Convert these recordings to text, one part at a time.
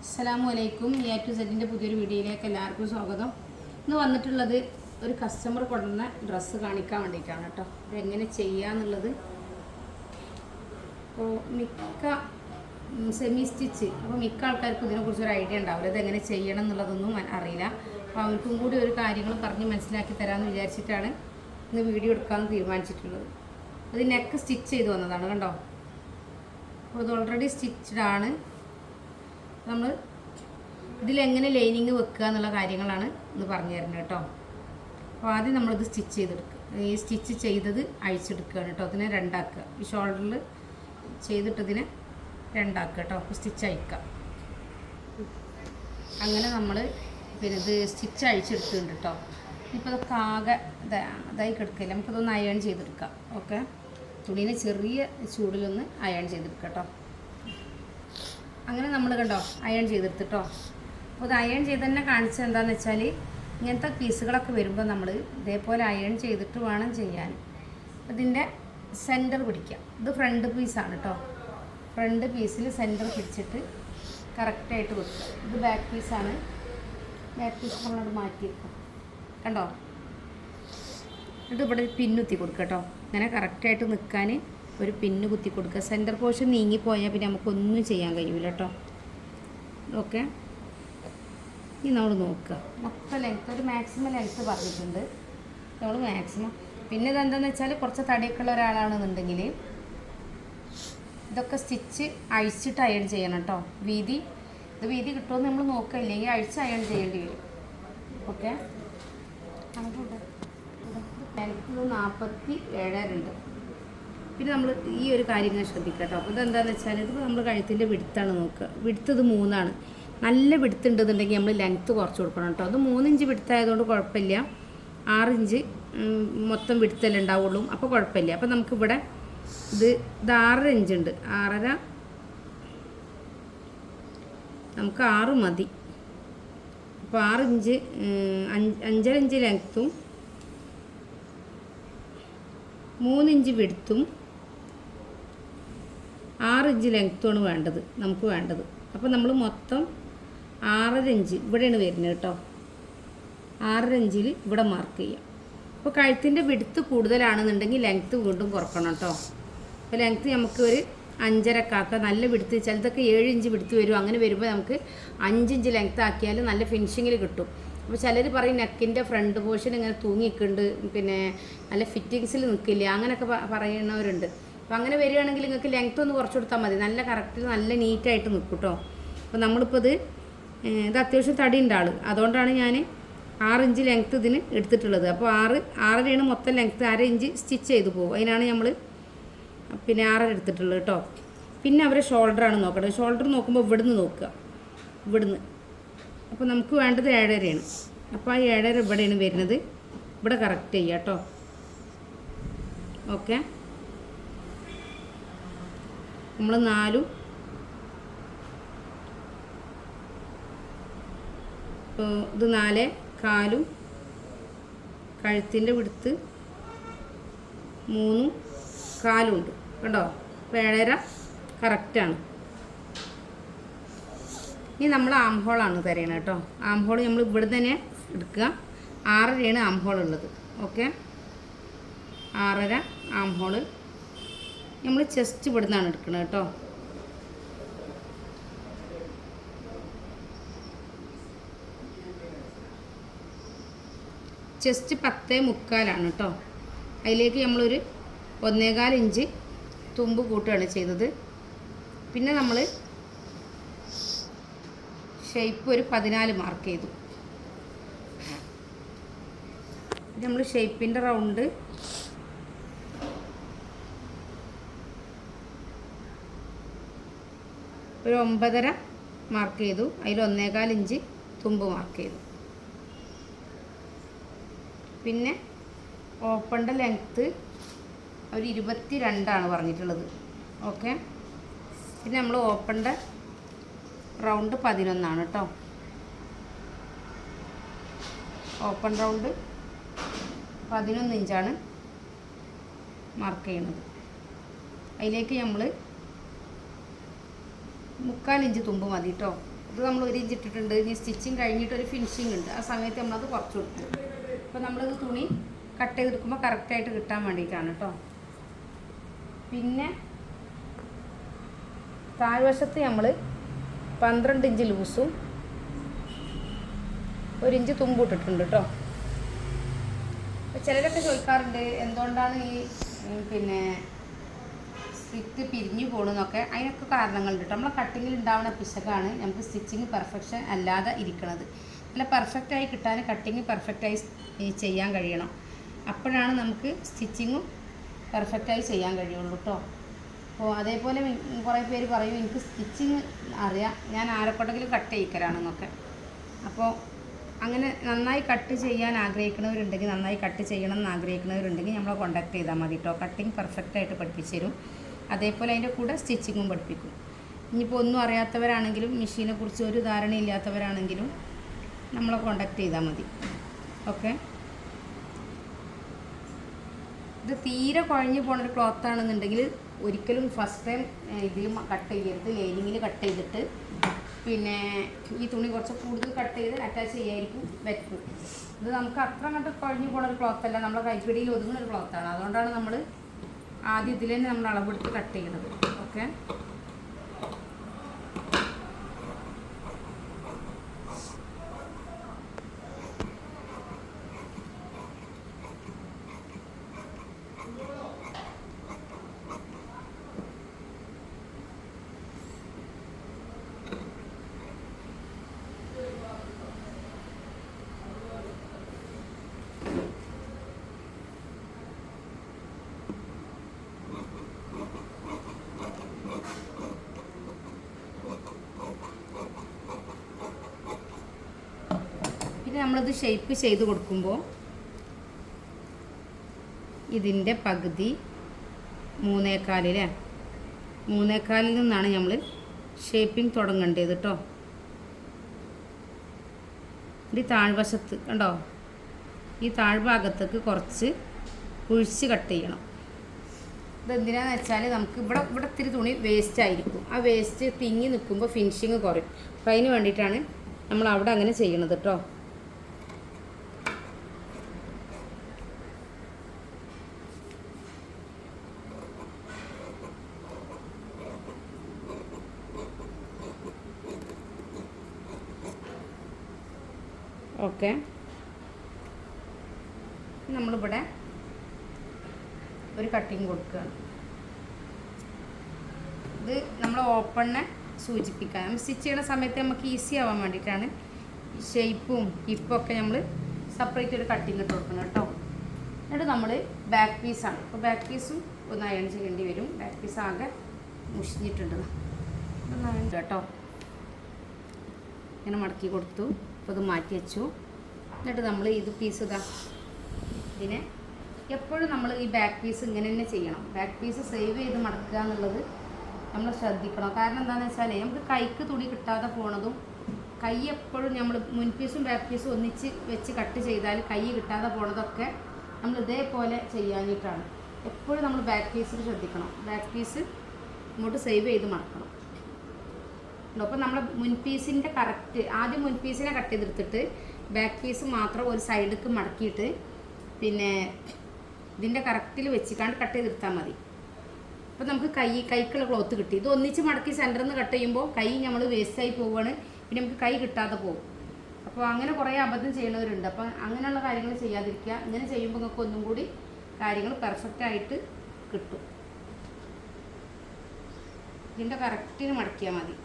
അസ്സലാമു A to സെഡിൻ്റെ പുതിയൊരു വീഡിയോയിലേക്ക് എല്ലാവർക്കും സ്വാഗതം. ഇന്ന് വന്നിട്ടുള്ളത് ഒരു കസ്റ്റമർ കൊണ്ടുവന്ന ഡ്രസ്സ് കാണിക്കാൻ വേണ്ടിയിട്ടാണ് കേട്ടോ. ഇതെങ്ങനെ ചെയ്യാന്നുള്ളത്. അപ്പോൾ മിക്ക സെമി സ്റ്റിച്ച്, അപ്പോൾ മിക്ക ആൾക്കാർക്കും ഇതിനെക്കുറിച്ചൊരു ഐഡിയ ഉണ്ടാവില്ല, ഇതെങ്ങനെ ചെയ്യണം എന്നുള്ളതൊന്നും അറിയില്ല. അപ്പോൾ അവർക്കും കൂടി ഒരു കാര്യങ്ങൾ പറഞ്ഞ് മനസ്സിലാക്കി തരാമെന്ന് വിചാരിച്ചിട്ടാണ് ഇന്ന് വീഡിയോ എടുക്കാമെന്ന് തീരുമാനിച്ചിട്ടുള്ളത്. അത് നെക്ക് സ്റ്റിച്ച് ചെയ്ത് വന്നതാണ് കണ്ടോ. അപ്പോൾ ഇത് ഓൾറെഡി സ്റ്റിച്ച്ഡ് ആണ്. നമ്മൾ ഇതിലെങ്ങനെ ലൈനിങ് വെക്കുക എന്നുള്ള കാര്യങ്ങളാണ് ഇന്ന് പറഞ്ഞു തരുന്നത് കേട്ടോ. അപ്പോൾ ആദ്യം നമ്മളിത് സ്റ്റിച്ച് ചെയ്തെടുക്കുക. ഈ സ്റ്റിച്ച് ചെയ്തത് അഴിച്ചെടുക്കുകയാണ് കേട്ടോ. അതിനെ രണ്ടാക്കുക. ഈ ഷോൾഡറിൽ ചെയ്തിട്ടതിനെ രണ്ടാക്കുക കേട്ടോ. അപ്പോൾ സ്റ്റിച്ച് അഴിക്കുക. അങ്ങനെ നമ്മൾ ഇത് സ്റ്റിച്ച് അഴിച്ചെടുത്തിട്ടുണ്ട് കേട്ടോ. ഇപ്പോൾ ഇതൊക്കെ ആകെ ഇതായി കിടക്കില്ല, നമുക്കിതൊന്ന് അയൺ ചെയ്തെടുക്കാം. ഓക്കെ, തുണീനെ ചെറിയ ചൂടിലൊന്ന് അയൺ ചെയ്തെടുക്കുക കേട്ടോ. അങ്ങനെ നമ്മൾ കണ്ടോ അയൺ ചെയ്തെടുത്തിട്ടോ. അപ്പോൾ ഇത് അയൺ ചെയ്ത് തന്നെ കാണിച്ചത് എന്താണെന്ന് വെച്ചാൽ, ഇങ്ങനത്തെ പീസുകളൊക്കെ വരുമ്പോൾ നമ്മൾ ഇതേപോലെ അയൺ ചെയ്തിട്ട് വേണം ചെയ്യാൻ. ഇതിൻ്റെ സെൻറ്റർ പിടിക്കുക. ഇത് ഫ്രണ്ട് പീസാണ് കേട്ടോ. ഫ്രണ്ട് പീസിൽ സെൻറ്റർ പിടിച്ചിട്ട് കറക്റ്റായിട്ട് വെക്കുക. ഇത് ബാക്ക് പീസാണ്. ബാക്ക് പീസ് നമ്മളോട് മാറ്റി വെക്കുക കണ്ടോ. എന്നിട്ട് ഇവിടെ പിന്നുത്തി കൊടുക്കുക കേട്ടോ. ഇങ്ങനെ കറക്റ്റായിട്ട് നിൽക്കാൻ ഒരു പിന്ന് കുത്തി കൊടുക്കുക. സെൻറ്റർ പോർഷൻ നീങ്ങിപ്പോയാൽ പിന്നെ നമുക്കൊന്നും ചെയ്യാൻ കഴിയില്ല കേട്ടോ. ഓക്കെ, ഇനി നമ്മൾ നോക്കുക. മൊത്തം ലെങ്ത്ത് ഒരു മാക്സിമം ലെങ്ത്ത് പറഞ്ഞിട്ടുണ്ട് നമ്മൾ മാക്സിമം. പിന്നെ ഇതെന്താണെന്ന് വെച്ചാൽ കുറച്ച് തടിയൊക്കെ ഉള്ള ഒരാളാണെന്നുണ്ടെങ്കിൽ ഇതൊക്കെ സ്റ്റിച്ച് അഴിച്ചിട്ട് അയൺ ചെയ്യണം കേട്ടോ. ഇത് വീതി കിട്ടുമെന്ന് നമ്മൾ നോക്കുക, ഇല്ലെങ്കിൽ അഴിച്ച് അയൺ ചെയ്യേണ്ടി വരും. ഓക്കെ, ലെങ്ത്ത് 47 ഉണ്ട്. പിന്നെ നമ്മൾ ഈ ഒരു കാര്യം ഇങ്ങനെ ശ്രദ്ധിക്കുക കേട്ടോ. അപ്പോൾ ഇതെന്താണെന്ന് വെച്ചാൽ, ഇത് നമ്മൾ കഴുത്തിൻ്റെ വിടുത്താണ് നോക്കുക. വിടുത്ത് ഇത് 3 നല്ല വിടുത്തുണ്ടെന്നുണ്ടെങ്കിൽ നമ്മൾ ലെങ്ത്ത് കുറച്ച് കൊടുക്കണം കേട്ടോ. അത് 3 ഇഞ്ച് വിടുത്തായതുകൊണ്ട് കുഴപ്പമില്ല. 6 ഇഞ്ച് മൊത്തം വിടുത്തല്ലേ ഉണ്ടാവുള്ളൂ, അപ്പോൾ കുഴപ്പമില്ല. അപ്പോൾ നമുക്കിവിടെ ഇത് 6.5 ഇഞ്ച് ഉണ്ട്. 6.5 നമുക്ക് 6 മതി. അപ്പോൾ 6 ഇഞ്ച് 5.5 ഇഞ്ച് ലെങ്ത്തും 3 ഇഞ്ച് വിടുത്തും 6 ഇഞ്ച് ലെങ്ത്തുമാണ് വേണ്ടത് നമുക്ക് വേണ്ടത്. അപ്പോൾ നമ്മൾ മൊത്തം 6.5 ഇഞ്ച് ഇവിടെയാണ് വരുന്നത് കേട്ടോ. 6.5 ഇഞ്ചിൽ ഇവിടെ മാർക്ക് ചെയ്യാം. അപ്പോൾ കഴുത്തിൻ്റെ വിടുത്ത് കൂടുതലാണെന്നുണ്ടെങ്കിൽ ലെങ്ത്ത് വീണ്ടും കുറക്കണം കേട്ടോ. അപ്പോൾ ലെങ്ത്ത് നമുക്ക് ഒരു 5.5 ആക്കാം. നല്ല വിടുത്ത് ചിലതൊക്കെ 7 ഇഞ്ച് വിടുത്ത് വരും. അങ്ങനെ വരുമ്പോൾ നമുക്ക് 5 ഇഞ്ച് ലെങ്ത്ത് ആക്കിയാൽ നല്ല ഫിനിഷിങ്ങിൽ കിട്ടും. അപ്പോൾ ചിലർ പറയും നെക്കിൻ്റെ ഫ്രണ്ട് പോർഷൻ ഇങ്ങനെ തൂങ്ങിക്കുന്നുണ്ട്, പിന്നെ നല്ല ഫിറ്റിങ്സിൽ നിൽക്കില്ല, അങ്ങനെയൊക്കെ പറയുന്നവരുണ്ട്. അപ്പോൾ അങ്ങനെ വരികയാണെങ്കിൽ നിങ്ങൾക്ക് ലെങ്ത്ത് ഒന്ന് കുറച്ച് കൊടുത്താൽ മതി. നല്ല കറക്റ്റിൽ നല്ല നീറ്റായിട്ട് നിൽക്കും കേട്ടോ. അപ്പോൾ നമ്മളിപ്പോൾ ഇത് അത്യാവശ്യം തടിയുണ്ട് ആൾ, അതുകൊണ്ടാണ് ഞാൻ 6 ഇഞ്ച് ലെങ്ത്ത് ഇതിന് എടുത്തിട്ടുള്ളത്. അപ്പോൾ 6.5 മൊത്തം ലെങ്ത്ത്. 1/2 ഇഞ്ച് സ്റ്റിച്ച് ചെയ്ത് പോകും. അതിനാണ് നമ്മൾ പിന്നെ 6 എടുത്തിട്ടുള്ളത് കേട്ടോ. പിന്നെ അവരെ ഷോൾഡറാണ് നോക്കേണ്ടത്. ഷോൾഡർ നോക്കുമ്പോൾ ഇവിടുന്ന് നോക്കുക, ഇവിടുന്ന്. അപ്പോൾ നമുക്ക് വേണ്ടത് 7.5. അപ്പോൾ ആ 7.5 ഇവിടെയാണ് വരുന്നത്. ഇവിടെ കറക്റ്റ് ചെയ്യുക കേട്ടോ. ഓക്കെ, നമ്മൾ 4 ഇപ്പോൾ ഇത് 4.25 കഴുത്തിൻ്റെ വിടുത്ത് 3.25 ഉണ്ട് കേട്ടോ. അപ്പോൾ 7.5 കറക്റ്റാണ്. ഇനി നമ്മൾ ആം ഹോളാണ് തരയണം കേട്ടോ. ആം ഹോൾ നമ്മൾ ഇവിടെ തന്നെ എടുക്കുക. 6.5 ആം ഹോൾ ഉള്ളത്. ഓക്കെ, 6.5 ആം ഹോള് നമ്മൾ ചെസ്റ്റ് ഇവിടെ നിന്നാണ് എടുക്കുന്നത് കേട്ടോ. ചെസ്റ്റ് 10.25 കേട്ടോ. അതിലേക്ക് നമ്മളൊരു 1.25 ഇഞ്ച് തുമ്പ് കൂട്ടുകയാണ് ചെയ്തത്. പിന്നെ നമ്മൾ ഷേപ്പ് ഒരു 14 മാർക്ക് ചെയ്തു. നമ്മൾ ഷേപ്പിൻ്റെ റൗണ്ട് ഒരു 9.5 മാർക്ക് ചെയ്തു. അതിൽ 1.25 ഇഞ്ച് തുമ്പ് മാർക്ക് ചെയ്തു. പിന്നെ ഓപ്പണിൻ്റെ ലെങ്ത്ത് ഒരു 22 പറഞ്ഞിട്ടുള്ളത്. ഓക്കെ, പിന്നെ നമ്മൾ ഓപ്പണിൻ്റെ റൗണ്ട് 11 കേട്ടോ. ഓപ്പൺ റൗണ്ട് 11 ഇഞ്ചാണ് മാർക്ക് ചെയ്യുന്നത്. അതിലേക്ക് നമ്മൾ 3/4 ഇഞ്ച് തുമ്പ് മതി കേട്ടോ. ഇത് നമ്മൾ 1 ഇഞ്ച് ഇട്ടിട്ടുണ്ട്. ഇനി സ്റ്റിച്ചിങ് കഴിഞ്ഞിട്ടൊരു ഫിനിഷിങ് ഉണ്ട്, ആ സമയത്ത് നമ്മളത് കുറച്ച് കൊടുക്കും. അപ്പോൾ നമ്മളിത് തുണി കട്ട് ചെയ്തെടുക്കുമ്പോൾ കറക്റ്റായിട്ട് കിട്ടാൻ വേണ്ടിയിട്ടാണ് കേട്ടോ. പിന്നെ താഴ്വശത്ത് നമ്മൾ 12 ഇഞ്ച് ലൂസും 1 ഇഞ്ച് തുമ്പിട്ടിട്ടുണ്ട് കേട്ടോ. അപ്പോൾ ചിലരൊക്കെ ചോദിക്കാറുണ്ട് എന്തുകൊണ്ടാണ് ഈ പിന്നെ സ്ലിറ്റ് പിരിഞ്ഞു പോകണമെന്നൊക്കെ. അതിനൊക്കെ കാരണങ്ങളുണ്ട് കേട്ടോ. നമ്മളെ കട്ടിങ്ങിൽ ഉണ്ടാവുന്ന പിശകാണ് നമുക്ക് സ്റ്റിച്ചിങ് പെർഫെക്ഷൻ അല്ലാതെ ഇരിക്കുന്നത്. നല്ല പെർഫെക്റ്റായി കിട്ടാൻ കട്ടിങ് പെർഫെക്റ്റായി ചെയ്യാൻ കഴിയണം. അപ്പോഴാണ് നമുക്ക് സ്റ്റിച്ചിങ്ങും പെർഫെക്റ്റായി ചെയ്യാൻ കഴിയുള്ളൂ കേട്ടോ. അപ്പോൾ അതേപോലെ കുറേ പേര് പറയും എനിക്ക് സ്റ്റിച്ചിങ് അറിയാം, ഞാൻ ആരക്കൊണ്ടെങ്കിലും കട്ട് ചെയ്യിക്കലാണെന്നൊക്കെ. അപ്പോൾ അങ്ങനെ നന്നായി കട്ട് ചെയ്യാൻ ആഗ്രഹിക്കുന്നവരുണ്ടെങ്കിൽ, നന്നായി കട്ട് ചെയ്യണം എന്ന് ആഗ്രഹിക്കുന്നവരുണ്ടെങ്കിൽ നമ്മളെ കോൺടാക്ട് ചെയ്താൽ മതി കേട്ടോ. കട്ടിങ് പെർഫെക്റ്റായിട്ട് പഠിപ്പിച്ചു തരും. അതേപോലെ അതിൻ്റെ കൂടെ സ്റ്റിച്ചിങ്ങും പഠിപ്പിക്കും. ഇനിയിപ്പോൾ ഒന്നും അറിയാത്തവരാണെങ്കിലും മെഷീനെ കുറിച്ച് ഒരു ധാരണയില്ലാത്തവരാണെങ്കിലും നമ്മളെ കോൺടാക്ട് ചെയ്താൽ മതി. ഓക്കെ. ഇത് തീരെ കുഴഞ്ഞു പോണൊരു ക്ലോത്താണെന്നുണ്ടെങ്കിൽ ഒരിക്കലും ഫസ്റ്റ് ടൈം ഇതിൽ കട്ട് ചെയ്യരുത്. ലൈനിങ്ങിൽ കട്ട് ചെയ്തിട്ട് പിന്നെ ഈ തുണി കുറച്ച് കൂടുതൽ കട്ട് ചെയ്ത് അറ്റാച്ച് ചെയ്യായിരിക്കും ബെറ്റർ. ഇത് നമുക്ക് അത്ര കണ്ട് കുഴഞ്ഞു പോണൊരു ക്ലോത്തല്ല, നമ്മളെ കൈപ്പിടിയിൽ ഒതുങ്ങുന്നൊരു ക്ലോത്താണ്. അതുകൊണ്ടാണ് നമ്മൾ ആദ്യം ഇതിൽ തന്നെ നമ്മൾ അളവെടുത്ത് കട്ട് ചെയ്യുന്നത്. ഓക്കെ. പിന്നെ നമ്മളിത് ഷേപ്പ് ചെയ്ത് കൊടുക്കുമ്പോൾ ഇതിൻ്റെ പകുതി 3/4 3/4 നിന്നാണ് നമ്മൾ ഷേപ്പിംഗ് തുടങ്ങേണ്ടത് കേട്ടോ. ഈ താഴ്വശത്ത് കണ്ടോ, ഈ താഴ്ഭാഗത്തേക്ക് കുറച്ച് കുഴിച്ച് കട്ട് ചെയ്യണം. ഇതെന്തിനാന്ന് വെച്ചാൽ നമുക്ക് ഇവിടെ ഇത്തിരി തുണി വേസ്റ്റ് ആയിരിക്കും. ആ വേസ്റ്റ് തിങ്ങി നിൽക്കുമ്പോൾ ഫിനിഷിങ് കുറയും. അപ്പോൾ അതിന് വേണ്ടിയിട്ടാണ് നമ്മൾ അവിടെ അങ്ങനെ ചെയ്യണത് കേട്ടോ. ഓക്കെ. നമ്മളിവിടെ ഒരു കട്ടിങ് കൊടുക്കുകയാണ്. ഇത് നമ്മൾ ഓപ്പണിനെ സൂചിപ്പിക്കാൻ, നമ്മൾ സ്റ്റിച്ച് ചെയ്യുന്ന സമയത്ത് നമുക്ക് ഈസി ആവാൻ വേണ്ടിയിട്ടാണ് ഷേപ്പും ഹിപ്പൊക്കെ നമ്മൾ സെപ്പറേറ്റ് ഒരു കട്ടിങ് ഇട്ട് കൊടുക്കണം കേട്ടോ. എന്നിട്ട് നമ്മൾ ബാക്ക് പീസാണ്. അപ്പോൾ ബാക്ക് പീസും ഒന്ന് അയൺ ചെയ്യേണ്ടി വരും. ബാക്ക് പീസ് ആകെ മുഷിഞ്ഞിട്ടുണ്ട്. ഒന്ന് അയൺ കേട്ടോ. ഇങ്ങനെ മടക്കി കൊടുത്തു. അപ്പോൾ ഇത് മാറ്റി വെച്ചു. എന്നിട്ട് നമ്മൾ ഇത് പീസ് ഇതിനെ എപ്പോഴും നമ്മൾ ഈ ബാക്ക് പീസ് ഇങ്ങനെ തന്നെ ചെയ്യണം. ബാക്ക് പീസ് സേവ് ചെയ്ത് മടക്കുക എന്നുള്ളത് നമ്മൾ ശ്രദ്ധിക്കണം. കാരണം എന്താണെന്ന് വെച്ചാൽ നമുക്ക് കൈക്ക് തുണി കിട്ടാതെ പോണതും, കൈ എപ്പോഴും നമ്മൾ മുൻപീസും ബാക്ക് പീസും ഒന്നിച്ച് വെച്ച് കട്ട് ചെയ്താൽ കൈ കിട്ടാതെ പോണതൊക്കെ നമ്മൾ ഇതേപോലെ ചെയ്യാനിട്ടാണ്. എപ്പോഴും നമ്മൾ ബാക്ക് പീസിൽ ശ്രദ്ധിക്കണം. ബാക്ക് പീസ് ഇങ്ങോട്ട് സേവ് ചെയ്ത് മടക്കണം. അപ്പോൾ നമ്മൾ മുൻപീസിൻ്റെ കറക്റ്റ് ആദ്യം മുൻപീസിനെ കട്ട് ചെയ്തെടുത്തിട്ട് ബാക്ക് പീസ് മാത്രം ഒരു സൈഡിലേക്ക് മടക്കിയിട്ട് പിന്നെ ഇതിൻ്റെ കറക്റ്റിൽ വെച്ചിക്കാണ്ട് കട്ട് ചെയ്തെടുത്താൽ മതി. അപ്പോൾ നമുക്ക് കൈക്കുള്ള ക്ലോത്ത് കിട്ടി. ഇത് ഒന്നിച്ച് മടക്കി സെൻറ്ററിൽ നിന്ന് കട്ട് ചെയ്യുമ്പോൾ കൈ നമ്മൾ വേസ്റ്റായി പോവുകയാണ്. പിന്നെ നമുക്ക് കൈ കിട്ടാതെ പോകും. അപ്പോൾ അങ്ങനെ കുറേ അബദ്ധം ചെയ്യുന്നവരുണ്ട്. അപ്പം അങ്ങനെയുള്ള കാര്യങ്ങൾ ചെയ്യാതിരിക്കുക. ഇങ്ങനെ ചെയ്യുമ്പോൾ നിങ്ങൾക്ക് ഒന്നും കൂടി കാര്യങ്ങൾ പെർഫെക്റ്റായിട്ട് കിട്ടും. ഇതിൻ്റെ കറക്റ്റിന് മടക്കിയാൽ മതി.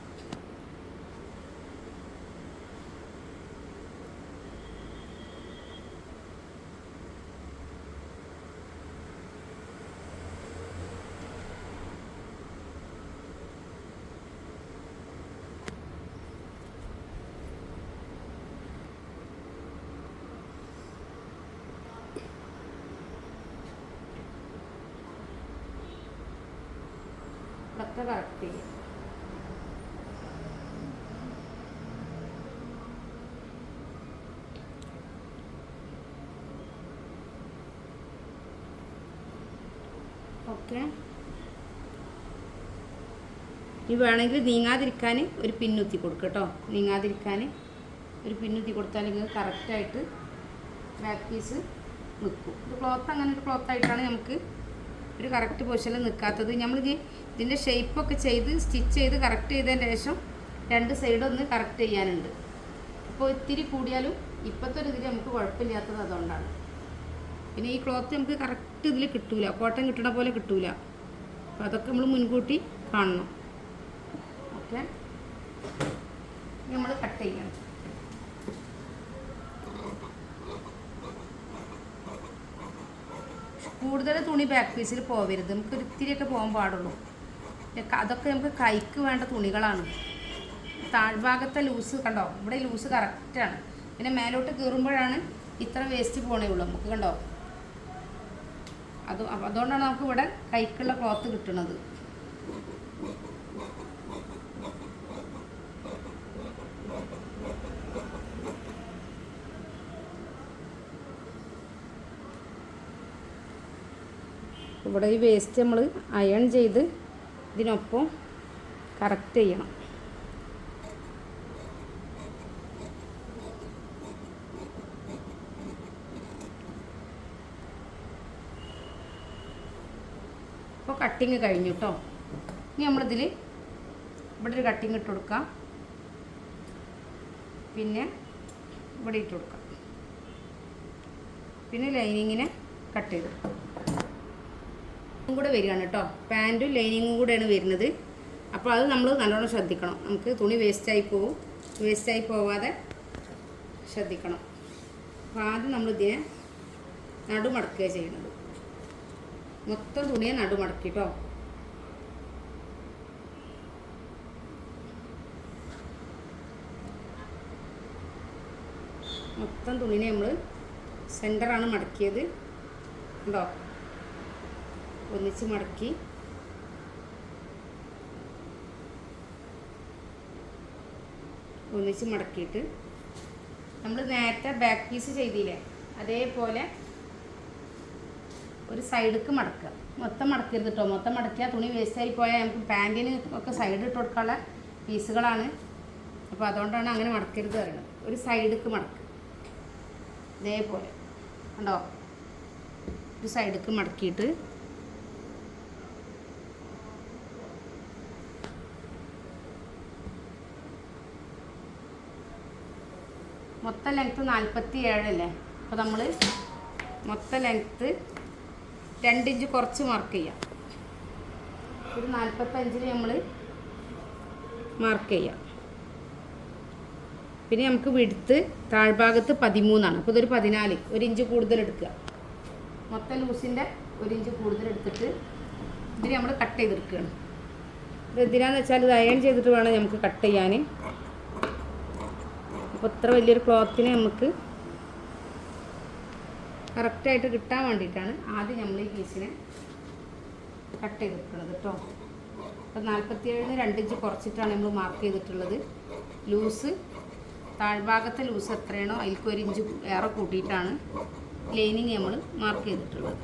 ഇതൊക്കെ കറക്റ്റ് ചെയ്യും. ഓക്കെ. ഇനി വേണമെങ്കിൽ നീങ്ങാതിരിക്കാൻ ഒരു പിന്നുത്തി കൊടുക്കുക കേട്ടോ. നീങ്ങാതിരിക്കാൻ ഒരു പിന്നുത്തി കൊടുത്താൽ നിങ്ങൾക്ക് കറക്റ്റായിട്ട് ബാക്ക് പീസ് നിൽക്കും. ഇത് ക്ലോത്ത് അങ്ങനെ ഒരു ക്ലോത്തായിട്ടാണ് നമുക്ക് ഒരു കറക്റ്റ് പൊസിഷനിൽ നിൽക്കാത്തത്. നമ്മളിത് ഇതിൻ്റെ ഷേപ്പൊക്കെ ചെയ്ത് സ്റ്റിച്ച് ചെയ്ത് കറക്റ്റ് ചെയ്തതിന് ശേഷം രണ്ട് സൈഡൊന്ന് കറക്റ്റ് ചെയ്യാനുണ്ട്. അപ്പോൾ ഇത്തിരി കൂടിയാലും ഇപ്പോഴത്തെ ഒരു ഇതിൽ നമുക്ക് കുഴപ്പമില്ലാത്തത് അതുകൊണ്ടാണ്. പിന്നെ ഈ ക്ലോത്ത് നമുക്ക് കറക്റ്റ് ഇതിൽ കിട്ടൂല, കോട്ടൺ കിട്ടണ പോലെ കിട്ടൂല. അപ്പോൾ അതൊക്കെ നമ്മൾ മുൻകൂട്ടി കാണണം. ഓക്കെ, നമ്മൾ കട്ട് ചെയ്യണം. കൂടുതൽ തുണി ബാക്ക് പീസിൽ പോവരുത്, നമുക്ക് ഒരു ഇത്തിരിയൊക്കെ പോകാൻ പാടുള്ളൂ. അതൊക്കെ നമുക്ക് കൈക്ക് വേണ്ട തുണികളാണ്. താഴ്ഭാഗത്തെ ലൂസ് കണ്ടോ, ഇവിടെ ലൂസ് കറക്റ്റാണ്. പിന്നെ മേലോട്ട് കയറുമ്പോഴാണ് ഇത്ര വേസ്റ്റ് പോണേ ഉള്ളൂ നമുക്ക്, കണ്ടോ. അതുകൊണ്ടാണ് നമുക്ക് ഇവിടെ കൈക്കുള്ള ക്ലോത്ത് കിട്ടുന്നത്. ഇവിടെ ഈ വേസ്റ്റ് നമ്മൾ അയൺ ചെയ്ത് ഇതിനൊപ്പം കറക്റ്റ് ചെയ്യണം. ഇപ്പോൾ കട്ടിങ് കഴിഞ്ഞു കേട്ടോ. ഇനി നമ്മളിതിൽ ഇവിടെ ഒരു കട്ടിങ് ഇട്ട് കൊടുക്കാം, പിന്നെ ഇവിടെ ഇട്ട് കൊടുക്കാം, പിന്നെ ലൈനിങ്ങിനെ കട്ട് ചെയ്ത് കൂടെ വരികയാണ് കേട്ടോ. പാൻറ്റും ലൈനിങ്ങും കൂടെയാണ് വരുന്നത്. അപ്പോൾ അത് നമ്മൾ നല്ലോണം ശ്രദ്ധിക്കണം. നമുക്ക് തുണി വേസ്റ്റായി പോവും, വേസ്റ്റായി പോവാതെ ശ്രദ്ധിക്കണം. അപ്പോൾ ആദ്യം നമ്മളിതിനെ നടുമടക്കുക ചെയ്യുന്നത്. മൊത്തം തുണിയെ നടുമടക്കി കേട്ടോ. മൊത്തം തുണിനെ നമ്മൾ സെൻറ്ററാണ് മടക്കിയത് ഉണ്ടോ. ഒന്നിച്ച് മടക്കി മടക്കിയിട്ട് നമ്മൾ നേരത്തെ ബാക്ക് പീസ് ചെയ്തില്ലേ അതേപോലെ ഒരു സൈഡിലേക്ക് മടക്കുക. മൊത്തം മടക്കരുത് കേട്ടോ. മൊത്തം മടക്കിയാൽ തുണി വേസ്റ്റായി പോയാൽ നമുക്ക് പാൻറ്റിന് ഒക്കെ സൈഡ് ഇട്ട് കൊടുക്കാനുള്ള പീസുകളാണ്. അപ്പോൾ അതുകൊണ്ടാണ് അങ്ങനെ മടക്കരുത് പറയുന്നത്. ഒരു സൈഡിലേക്ക് മടക്കുക ഇതേപോലെ കണ്ടോ. ഒരു സൈഡിലേക്ക് മടക്കിയിട്ട് മൊത്തം ലെങ്ത്ത് 47 അല്ലേ. അപ്പോൾ നമ്മൾ മൊത്തം ലെങ്ത്ത് 2 ഇഞ്ച് കുറച്ച് മാർക്ക് ചെയ്യാം. ഒരു 45 നമ്മൾ മാർക്ക് ചെയ്യാം. പിന്നെ നമുക്ക് വിഡ്ത്ത് താഴ്ഭാഗത്ത് 13 അപ്പോൾ ഇതൊരു 14, 1 ഇഞ്ച് കൂടുതൽ എടുക്കുക. മൊത്തം ലൂസിൻ്റെ 1 ഇഞ്ച് കൂടുതൽ എടുത്തിട്ട് ഇതിന് നമ്മൾ കട്ട് ചെയ്തെടുക്കുകയാണ്. ഇത് എന്തിനാന്ന് വെച്ചാൽ ഇത് അയൺ ചെയ്തിട്ട് വേണം നമുക്ക് കട്ട് ചെയ്യാൻ. അപ്പോൾ ഇത്ര വലിയൊരു ക്ലോത്തിന് നമുക്ക് കറക്റ്റായിട്ട് കിട്ടാൻ വേണ്ടിയിട്ടാണ് ആദ്യം നമ്മൾ ഈ പീസിനെ കട്ട് ചെയ്തെടുക്കുന്നത് കേട്ടോ. അപ്പോൾ 47-ന് 2 ഇഞ്ച് കുറച്ചിട്ടാണ് നമ്മൾ മാർക്ക് ചെയ്തിട്ടുള്ളത്. ലൂസ് താഴ്ഭാഗത്തെ ലൂസ് എത്രയാണോ അതിലേക്ക് 1 ഇഞ്ച് ഏറെ കൂട്ടിയിട്ടാണ് ലൈനിങ് നമ്മൾ മാർക്ക് ചെയ്തിട്ടുള്ളത്.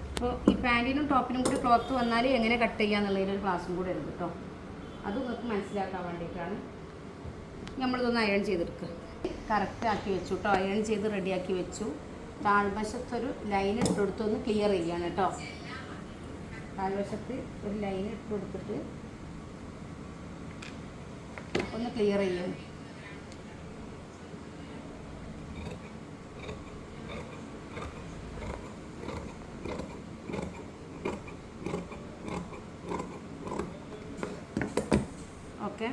അപ്പോൾ ഈ പാൻറ്റിനും ടോപ്പിനും കൂടി ക്ലോത്ത് വന്നാൽ എങ്ങനെ കട്ട് ചെയ്യാന്നുള്ളതിനൊരു ക്ലാസ്സും കൂടെ ഉണ്ട് കേട്ടോ. അത് നിങ്ങൾക്ക് മനസ്സിലാക്കാൻ വേണ്ടിയിട്ടാണ് നമ്മളിതൊന്ന് അയൺ ചെയ്തെടുക്കുക. കറക്റ്റ് ആക്കി വെച്ചു കേട്ടോ. അയൺ ചെയ്ത് റെഡിയാക്കി വെച്ചു. താഴ്വശത്തൊരു ലൈൻ ഇട്ട് കൊടുത്തൊന്ന് ക്ലിയർ ചെയ്യാണ് കേട്ടോ. താഴ്വശത്ത് ഒരു ലൈൻ ഇട്ട് കൊടുത്തിട്ട് ഒന്ന് ക്ലിയർ ചെയ്യണം. ഓക്കെ,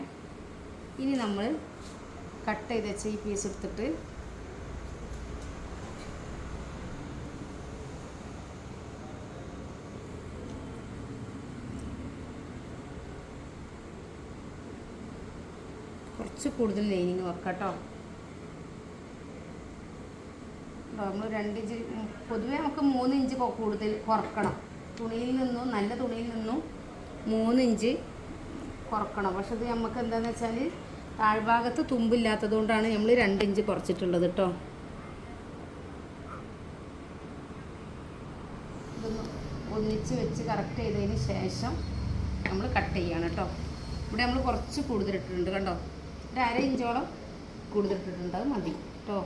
ഇനി നമ്മൾ കട്ട് ചെയ്ത് വെച്ച ഈ പീസ് എടുത്തിട്ട് കുറച്ച് കൂടുതൽ ലൈനിങ് വെക്കാം കേട്ടോ. നമ്മൾ 2 ഇഞ്ച് പൊതുവേ നമുക്ക് 3 ഇഞ്ച് കൂടുതൽ കുറക്കണം. തുണിയിൽ നിന്നും നല്ല തുണിയിൽ നിന്നും 3 ഇഞ്ച് കുറക്കണം. പക്ഷെ ഇത് നമുക്ക് എന്താണെന്ന് വെച്ചാൽ താഴ്ഭാഗത്ത് തുമ്പില്ലാത്തത് കൊണ്ടാണ് നമ്മൾ 2 ഇഞ്ച് കുറച്ചിട്ടുള്ളത് കേട്ടോ. ഇതൊന്ന് ഒന്നിച്ച് വെച്ച് കറക്റ്റ് ചെയ്തതിന് ശേഷം നമ്മൾ കട്ട് ചെയ്യാണ് കേട്ടോ. ഇവിടെ നമ്മൾ കുറച്ച് കൂടുതലിട്ടിട്ടുണ്ട് കണ്ടോ, ഒരു 1/2 ഇഞ്ചോളം കൂടുതലിട്ടിട്ടുണ്ട്, അത് മതി കേട്ടോ.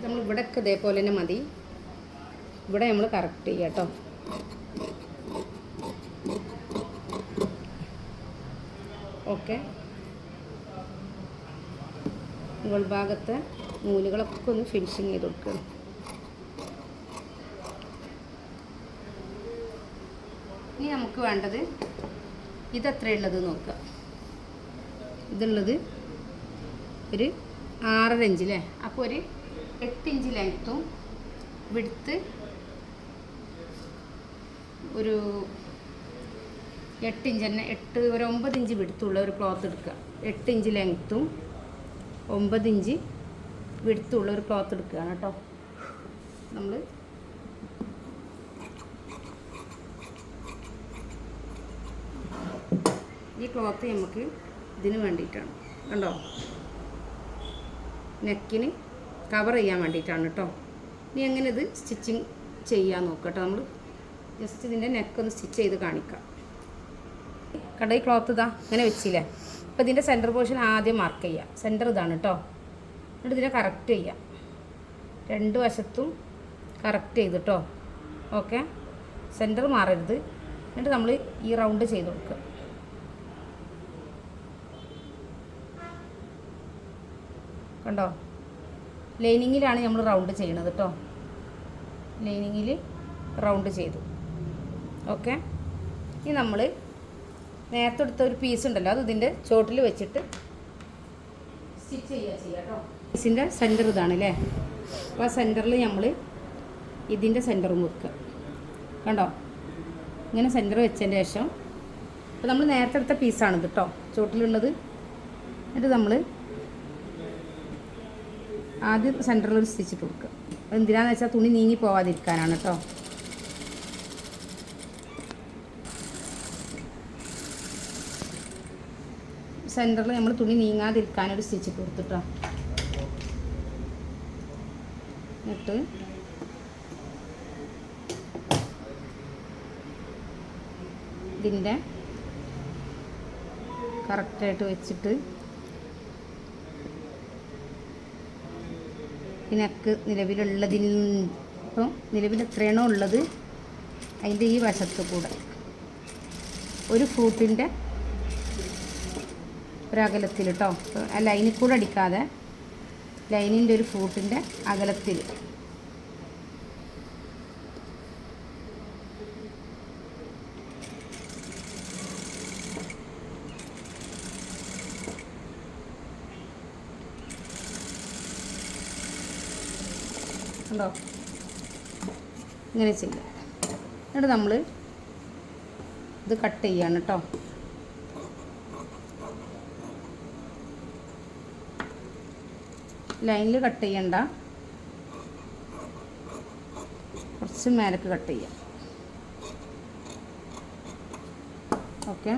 നമ്മൾ ഇവിടെയൊക്കെ ഇതേപോലെ തന്നെ മതി. ഇവിടെ നമ്മൾ കറക്റ്റ് ചെയ്യാം കേട്ടോ. ഓക്കെ, മുകൾ ഭാഗത്തെ നൂലുകളൊക്കെ ഒന്ന് ഫിനിഷിങ് ചെയ്ത് കൊടുക്കണം. ഇനി നമുക്ക് വേണ്ടത് ഇതെത്രയുള്ളത് നോക്കുക. ഇതുള്ളത് ഒരു 6.5 ഇഞ്ച് അല്ലേ. അപ്പോൾ ഒരു 8 ഇഞ്ച് ലെങ്ത്തും വിഡ്ത്ത് ഒരു 8 ഇഞ്ച് തന്നെ, ഒരു 9 ഇഞ്ച് വിഡ്ത്തുള്ള ഒരു ക്ലോത്ത് എടുക്കുക. 8 ഇഞ്ച് ലെങ്ത്തും 9 ഇഞ്ച് വിഡ്ത്തുള്ള ഒരു ക്ലോത്ത് എടുക്കുകയാണ് കേട്ടോ. നമ്മൾ ഈ ക്ലോത്ത് നമുക്ക് ഇതിന് വേണ്ടിയിട്ടാണ് കണ്ടോ, നെക്കിന് കവർ ചെയ്യാൻ വേണ്ടിയിട്ടാണ് കേട്ടോ. ഇനി എങ്ങനെ ഇത് സ്റ്റിച്ചിങ് ചെയ്യാൻ നോക്കാം കേട്ടോ. നമ്മൾ ജസ്റ്റ് ഇതിൻ്റെ നെക്കൊന്ന് സ്റ്റിച്ച് ചെയ്ത് കാണിക്കാം. കണ്ട ഈ ക്ലോത്ത് ഇതാ ഇങ്ങനെ വെച്ചില്ലേ. അപ്പോൾ ഇതിൻ്റെ സെൻറ്റർ പോർഷൻ ആദ്യം മാർക്ക് ചെയ്യുക. സെൻറ്റർ ഇതാണ് കേട്ടോ. എന്നിട്ട് ഇതിനെ കറക്റ്റ് ചെയ്യുക, 2 വശത്തും കറക്റ്റ് ചെയ്ത് കേട്ടോ. ഓക്കെ, സെൻറ്റർ മാറരുത്. എന്നിട്ട് നമ്മൾ ഈ റൗണ്ട് ചെയ്ത് കൊടുക്കുക. കണ്ടോ, ലൈനിങ്ങിലാണ് നമ്മൾ റൗണ്ട് ചെയ്യണത് കേട്ടോ. ലൈനിങ്ങിൽ റൗണ്ട് ചെയ്തു. ഓക്കെ, ഇനി നമ്മൾ നേരത്തെ എടുത്ത ഒരു പീസ് ഉണ്ടല്ലോ, അത് ഇതിൻ്റെ ചോട്ടിൽ വെച്ചിട്ട് സ്റ്റിച്ച് ചെയ്യാം കേട്ടോ. പീസിൻ്റെ സെൻറ്റർ ഇതാണ് അല്ലേ. അപ്പോൾ ആ സെൻറ്ററിൽ നമ്മൾ ഇതിൻ്റെ സെൻറ്ററും വെക്കുക. കണ്ടോ, ഇങ്ങനെ സെൻറ്റർ വെച്ചതിന് ശേഷം അപ്പോൾ നമ്മൾ നേരത്തെ എടുത്ത പീസാണിത് കേട്ടോ, ചോട്ടിലുള്ളത്. എന്നിട്ട് നമ്മൾ ആദ്യം സെൻറ്ററിൽ ഒരു സ്റ്റിച്ച് ഇട്ട് കൊടുക്കുക. എന്തിനാണെന്ന് വെച്ചാൽ തുണി നീങ്ങി പോവാതിരിക്കാനാണ് കേട്ടോ. സെൻറ്ററിൽ നമ്മൾ തുണി നീങ്ങാതിരിക്കാനൊരു സ്റ്റിച്ച് ഇട്ട് കൊടുത്തിട്ടോ. എന്നിട്ട് ഇതിൻ്റെ കറക്റ്റായിട്ട് വെച്ചിട്ട് നെക്ക് നിലവിലുള്ളതിൽ ഇപ്പം നിലവിൽ എത്രയാണോ ഉള്ളത് അതിൻ്റെ ഈ വശത്ത് കൂടെ ഒരു ഫൂട്ടിൻ്റെ ഒരകലത്തിൽ കേട്ടോ. ആ ലൈനിൽ കൂടെ അടിക്കാതെ ലൈനിൻ്റെ ഒരു ഫൂട്ടിൻ്റെ അകലത്തിൽ ഉണ്ടോ, ഇങ്ങനെ ചെയ്യാം. എന്നിട്ട് നമ്മൾ ഇത് കട്ട് ചെയ്യാണ് കേട്ടോ. ലൈനിൽ കട്ട് ചെയ്യണ്ട, കുറച്ച് മേലേക്ക് കട്ട് ചെയ്യാം. ഓക്കെ,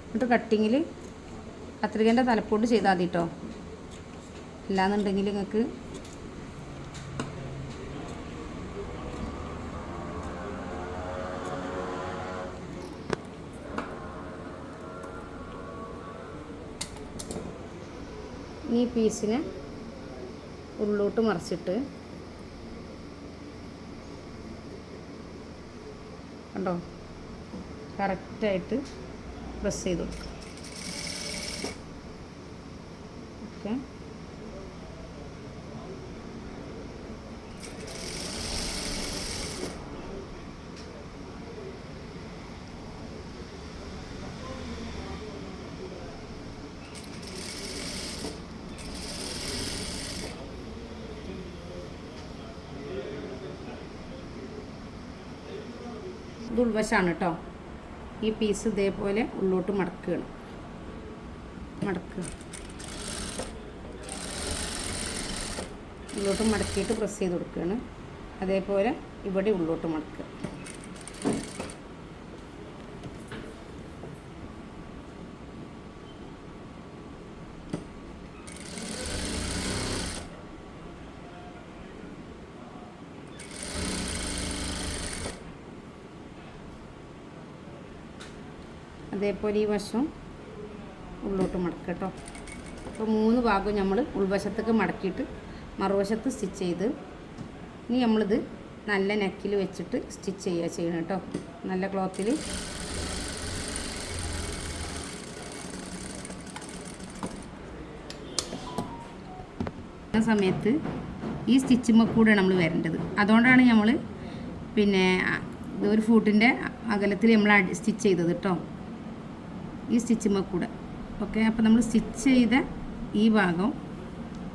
എന്നിട്ട് കട്ടിങ്ങിൽ കത്രികേൻ്റെ തലപ്പോട്ട് ചെയ്താൽ മതി കേട്ടോ. അല്ലാന്നുണ്ടെങ്കിൽ നിങ്ങൾക്ക് ഈ പീസിനെ ഉള്ളോട്ട് മറിച്ചിട്ട് കണ്ടോ കറക്റ്റായിട്ട് പ്രസ് ചെയ്ത് കൊടുക്കുക. ഓക്കെ, ഇത് ഉൾവശമാണ് കേട്ടോ. ഈ പീസ് ഇതേപോലെ ഉള്ളോട്ട് മടക്കുകയാണ്. ഉള്ളോട്ട് മടക്കിയിട്ട് പ്രസ് ചെയ്ത് കൊടുക്കുകയാണ്. അതേപോലെ ഇവിടെ ഉള്ളോട്ട് മടക്കുക. അതേപോലെ ഈ വശം ഉള്ളോട്ട് മടക്കുക കേട്ടോ. അപ്പോൾ 3 ഭാഗവും നമ്മൾ ഉൾവശത്തേക്ക് മടക്കിയിട്ട് മറുവശത്ത് സ്റ്റിച്ച് ചെയ്ത് ഇനി നമ്മളിത് നല്ല നെക്കിൽ വെച്ചിട്ട് സ്റ്റിച്ച് ചെയ്യുക ചെയ്യണം കേട്ടോ. നല്ല ക്ലോത്തിൽ സമയത്ത് ഈ സ്റ്റിച്ചുമ്മ കൂടെ നമ്മൾ വരേണ്ടത്. അതുകൊണ്ടാണ് നമ്മൾ പിന്നെ ഒരു ഫൂട്ടിൻ്റെ അകലത്തിൽ നമ്മൾ സ്റ്റിച്ച് ചെയ്തത് കേട്ടോ, ഈ സ്റ്റിച്ചുമ്മ കൂടെ. ഓക്കെ, അപ്പോൾ നമ്മൾ സ്റ്റിച്ച് ചെയ്ത ഈ ഭാഗം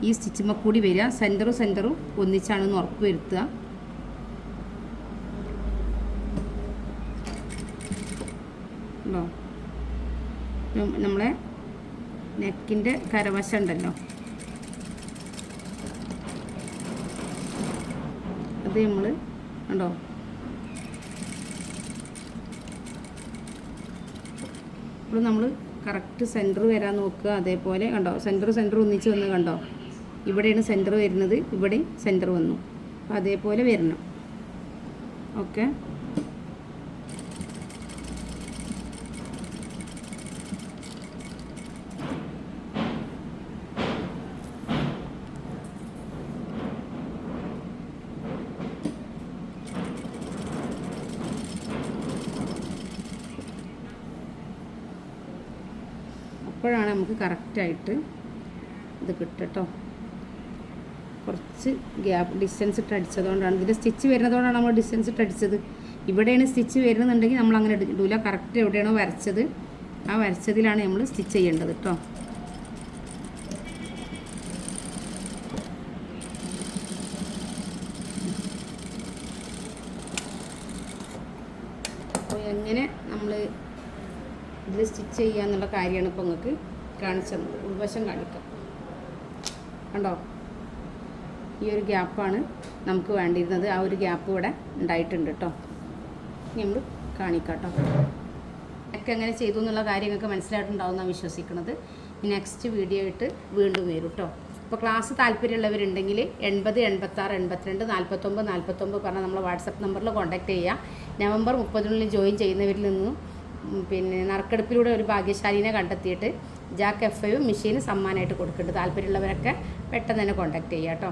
ഈ സ്റ്റിച്ചുമ്മ കൂടി വരിക. സെൻറ്ററും ഒന്നിച്ചാണെന്ന് ഉറപ്പ് വരുത്തുക. ഉണ്ടോ, നമ്മളെ നെക്കിൻ്റെ കരവശം ഉണ്ടല്ലോ, അത് നമ്മൾ കണ്ടോ അപ്പോൾ നമ്മൾ കറക്റ്റ് സെൻറ്റർ വരാൻ നോക്കുക. അതേപോലെ കണ്ടോ സെൻറ്റർ ഒന്നിച്ച് വന്ന് കണ്ടോ, ഇവിടെയാണ് സെൻറ്റർ വരുന്നത്, ഇവിടെയും സെൻറ്റർ വന്നു. അപ്പോൾ അതേപോലെ വരണം. ഓക്കെ, അപ്പോഴാണ് നമുക്ക് കറക്റ്റായിട്ട് ഇത് കിട്ടും. കുറച്ച് ഗ്യാപ്പ് ഡിസ്റ്റൻസ് ഇട്ട് അടിച്ചതുകൊണ്ടാണ്, ഇതിൻ്റെ സ്റ്റിച്ച് വരുന്നതുകൊണ്ടാണ് നമ്മൾ ഡിസ്റ്റൻസ് ഇട്ട് അടിച്ചത്. ഇവിടെയാണ് സ്റ്റിച്ച് വരുന്നുണ്ടെങ്കിൽ നമ്മൾ അങ്ങനെ ഇടില്ല. കറക്റ്റ് എവിടെയാണോ വരച്ചത് ആ വരച്ചതിലാണ് നമ്മൾ സ്റ്റിച്ച് ചെയ്യേണ്ടത് കേട്ടോ. അപ്പോൾ എങ്ങനെ നമ്മൾ ഇതിൽ സ്റ്റിച്ച് ചെയ്യുക എന്നുള്ള കാര്യമാണ് ഇപ്പോൾ നിങ്ങൾക്ക് കാണിച്ചത്. ഉൾവശം കാണിക്കാം. കണ്ടോ, ഈ ഒരു ഗ്യാപ്പാണ് നമുക്ക് വേണ്ടിയിരുന്നത്. ആ ഒരു ഗ്യാപ്പ് ഇവിടെ ഉണ്ടായിട്ടുണ്ട് കേട്ടോ. നമ്മൾ കാണിക്കാം കേട്ടോ. ഒക്കെ എങ്ങനെ ചെയ്തു എന്നുള്ള കാര്യങ്ങൾക്ക് മനസ്സിലായിട്ടുണ്ടാവുമെന്നാണ് വിശ്വസിക്കുന്നത്. നെക്സ്റ്റ് വീഡിയോ ആയിട്ട് വീണ്ടും വരും കേട്ടോ. അപ്പോൾ ക്ലാസ് താല്പര്യമുള്ളവരുണ്ടെങ്കിൽ 80 86 82 49 49 പറഞ്ഞാൽ നമ്മൾ വാട്സപ്പ് നമ്പറിൽ കോൺടാക്റ്റ് ചെയ്യുക. നവംബർ 30 ജോയിൻ ചെയ്യുന്നവരിൽ നിന്നും പിന്നെ നറുക്കെടുപ്പിലൂടെ ഒരു ഭാഗ്യശാലിനെ കണ്ടെത്തിയിട്ട് ജാക്ക് F5 മെഷീൻ സമ്മാനമായിട്ട് കൊടുക്കുന്നുണ്ട്. താല്പര്യമുള്ളവരൊക്കെ പെട്ടെന്ന് തന്നെ കോൺടാക്റ്റ് ചെയ്യാം കേട്ടോ.